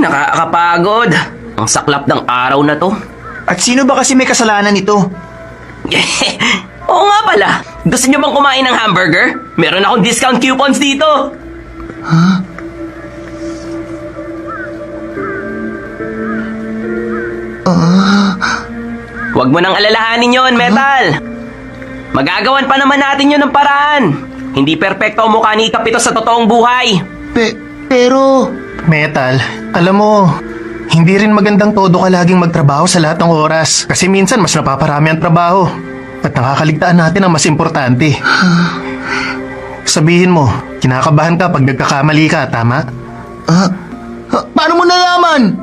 nakakapagod. Ang saklap ng araw na to. At sino ba kasi may kasalanan nito? Oo nga pala. Gusto niyo bang kumain ng hamburger? Meron akong discount coupons dito. Huwag mo nang alalahanin yon, Metal. Magagawan pa naman natin yun ng paraan. Hindi perpekto ang mukha ni Kapito sa totoong buhay. Pero... Metal, alam mo, hindi rin magandang todo ka laging magtrabaho sa lahat ng oras. Kasi minsan mas napaparami ang trabaho. At nakakaligtaan natin ang mas importante. Sabihin mo, kinakabahan ka pag nagkakamali ka, tama? Paano mo nalaman?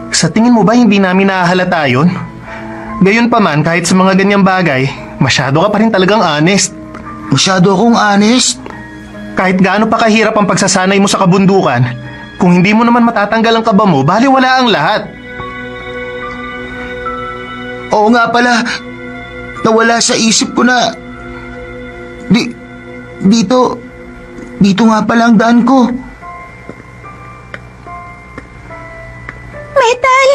Sa tingin mo ba hindi namin nahahalata yun? Gayon pa man, kahit sa mga ganyang bagay, masyado ka pa rin talagang honest. Masyado akong honest. Kahit gaano pa kahirap ang pagsasanay mo sa kabundukan, kung hindi mo naman matatanggal ang kaba mo, baliwala ang lahat. Oo nga pala. Nawala sa isip ko na... Dito nga pala ang daan ko. Metal!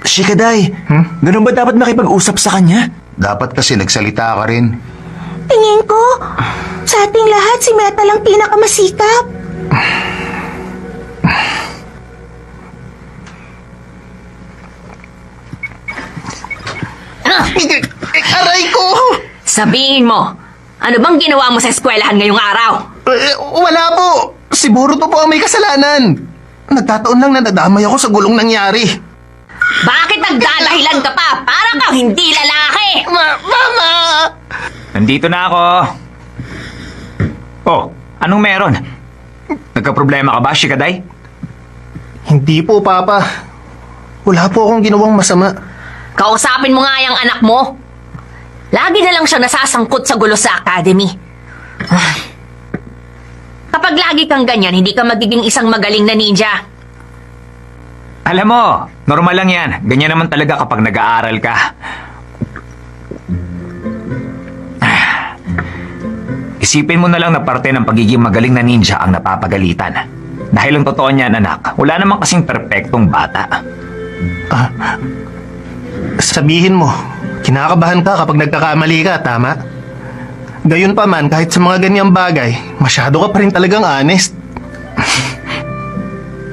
Shikaday, ganun ba dapat makipag-usap sa kanya? Dapat kasi nagsalita ka rin. Tingin ko, sa ating lahat si Metal ang pinakamasikap. Aray ko! Sabihin mo, ano bang ginawa mo sa eskwelahan ngayong araw? Wala po! Si Boruto po ang may kasalanan. Nagkataon lang na nadamay ako sa gulong nangyari. Bakit nagdadahilan ka pa? Para kang hindi lalaki! Mama! Nandito na ako. Oh, anong meron? Nagka-problema ka ba, Shikaday? Hindi po, Papa. Wala po akong ginawang masama. Kausapin mo nga yung anak mo. Lagi na lang siya nasasangkot sa gulo sa academy. Kapag lagi kang ganyan, hindi ka magiging isang magaling na ninja. Alam mo, normal lang yan. Ganyan naman talaga kapag nag-aaral ka. Isipin mo na lang na parte ng pagiging magaling na ninja ang napapagalitan. Dahil ang totoo niyan, anak, wala namang kasing perpektong bata. Sabihin mo, kinakabahan ka kapag nagkakamali ka, tama? Gayon pa man, kahit sa mga ganyang bagay, masyado ka pa rin talagang honest.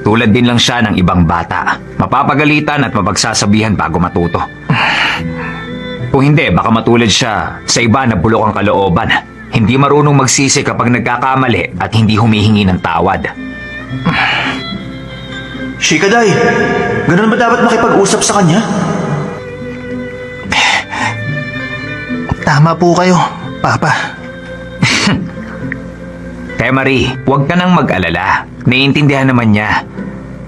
Tulad din lang siya ng ibang bata. Mapapagalitan at mapagsasabihan bago matuto. Kung hindi, baka matulad siya sa iba na bulok ang kalooban. Hindi marunong magsisi kapag nagkakamali at hindi humihingi ng tawad. Shikaday, ganun ba dapat makipag-usap sa kanya? Tama po kayo, Papa. Marie, huwag ka nang mag-alala. Naiintindihan naman niya.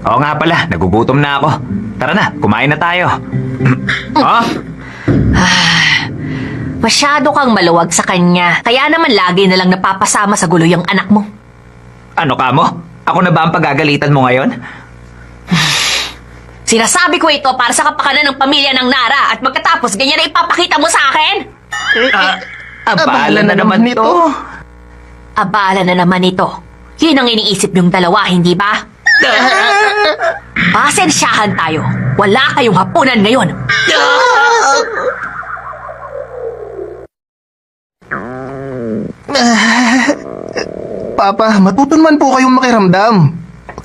Oo nga pala, nagugutom na ako. Tara na, kumain na tayo. Oh? Masyado kang maluwag sa kanya. Kaya naman lagi na lang napapasama sa gulo yung anak mo. Ano ka mo? Ako na ba ang pagagalitan mo ngayon? Sinasabi ko ito para sa kapakanan ng pamilya ng Nara at magkatapos ganyan na ipapakita mo sa akin? Abala na naman ito. Abala na naman ito. Yun ang iniisip niyong dalawa, hindi ba? Pasensyahan tayo. Wala kayong hapunan ngayon. Papa, matuto naman po kayong makiramdam.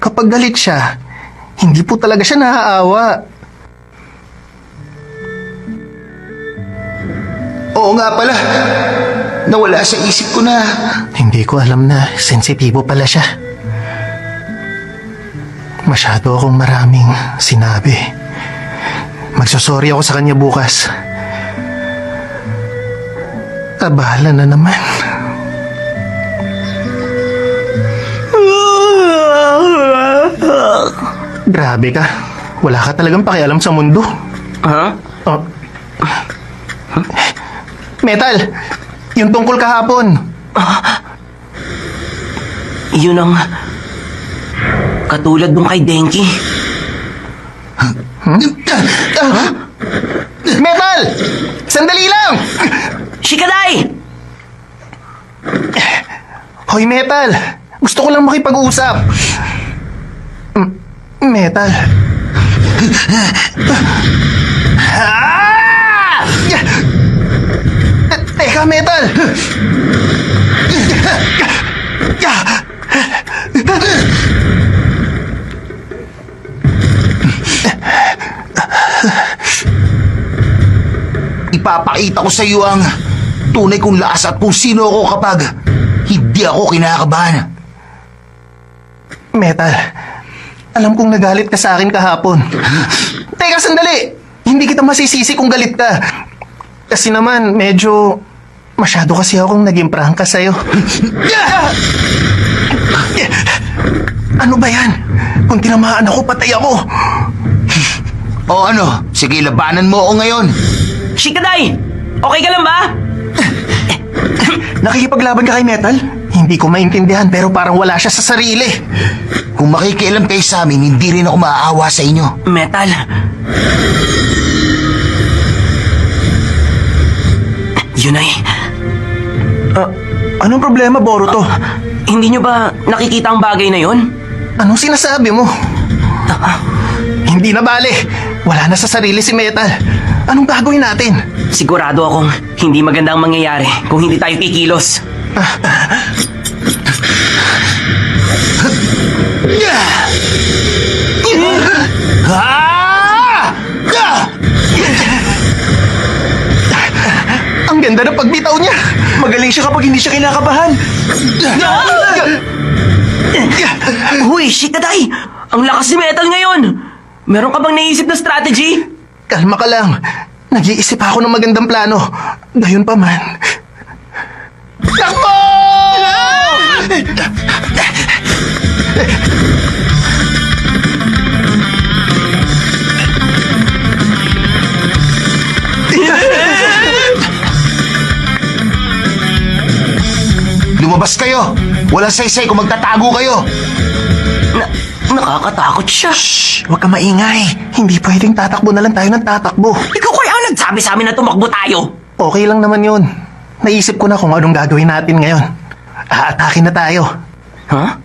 Kapag galit siya, hindi po talaga siya naaawa. Oo nga pala. Nawala sa isip ko na... Hindi ko alam na sensitibo pala siya. Masyado akong maraming sinabi. Magsasorry ako sa kanya bukas. Abala na naman. Grabe ka. Wala ka talagang pakialam sa mundo. Ha? Oh. Metal! Yung tungkol kahapon. Yun ang... katulad nung kay Denki. Metal! Sandali lang! Shikaday! Hoy, Metal! Gusto ko lang makipag-usap. Metal. Teka, Metal! Ipapakita ko sa iyo ang tunay kong lakas at kung sino ako kapag hindi ako kinakabahan. Metal, alam kong nagalit ka sa akin kahapon. Teka, sandali! Hindi kita masisisi kung galit ka. Kasi naman, medyo masyado kasi akong naging prangka sa'yo. Ano ba yan? Kung tinamaan ako, patay ako. O ano, sige labanan mo ako ngayon. Shikaday! Okay ka lang ba? Nakikipaglaban ka kay Metal? Hindi ko maintindihan pero parang wala siya sa sarili. Kung makikialam kayo sa amin, hindi rin ako maaawa sa inyo. Metal. Yun ay... Anong problema, Boruto? Hindi nyo ba nakikita ang bagay na yon? Anong sinasabi mo? Hindi na bale. Wala na sa sarili si Metal. Anong gagawin natin? Sigurado akong hindi maganda ang mangyayari kung hindi tayo kikilos. Ang ganda ng pagbitaw niya. Magaling siya kapag hindi siya kinakabahan. Huy, Shikaday! Ang lakas ni Metal ngayon! Meron ka bang naisip na strategy? Kalma ka lang. Nag-iisip ako ng magandang plano. Gayon pa man. Takbo! Lumabas kayo! Walang saysay kung magtatago kayo! Nakakatakot siya. Shh! Huwag ka maingay. Hindi pwedeng tatakbo na lang tayo ng tatakbo. Ikaw kaya ang nagsabi sa amin na tumakbo tayo. Okay lang naman yun. Naisip ko na kung anong gagawin natin ngayon. Aatakin na tayo. Ha?